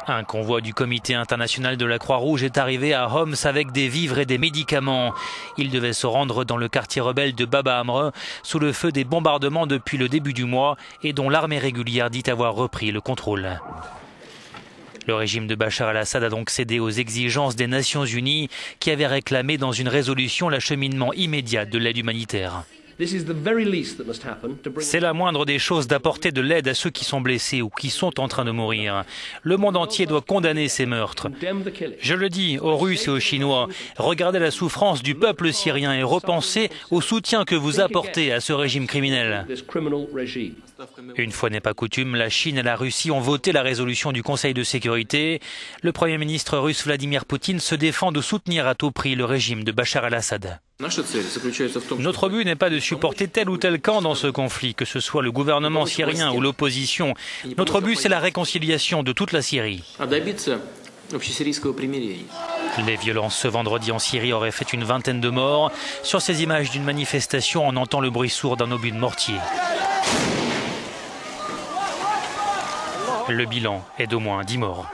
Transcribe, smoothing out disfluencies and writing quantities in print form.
Un convoi du Comité international de la Croix-Rouge est arrivé à Homs avec des vivres et des médicaments. Il devait se rendre dans le quartier rebelle de Baba Amr, sous le feu des bombardements depuis le début du mois et dont l'armée régulière dit avoir repris le contrôle. Le régime de Bachar el-Assad a donc cédé aux exigences des Nations Unies qui avaient réclamé dans une résolution l'acheminement immédiat de l'aide humanitaire. C'est la moindre des choses d'apporter de l'aide à ceux qui sont blessés ou qui sont en train de mourir. Le monde entier doit condamner ces meurtres. Je le dis aux Russes et aux Chinois, regardez la souffrance du peuple syrien et repensez au soutien que vous apportez à ce régime criminel. Une fois n'est pas coutume, la Chine et la Russie ont voté la résolution du Conseil de sécurité. Le Premier ministre russe Vladimir Poutine se défend de soutenir à tout prix le régime de Bachar el-Assad. Notre but n'est pas de supporter tel ou tel camp dans ce conflit, que ce soit le gouvernement syrien ou l'opposition. Notre but, c'est la réconciliation de toute la Syrie. Les violences ce vendredi en Syrie auraient fait une vingtaine de morts. Sur ces images d'une manifestation, on entend le bruit sourd d'un obus de mortier. Le bilan est d'au moins 10 morts.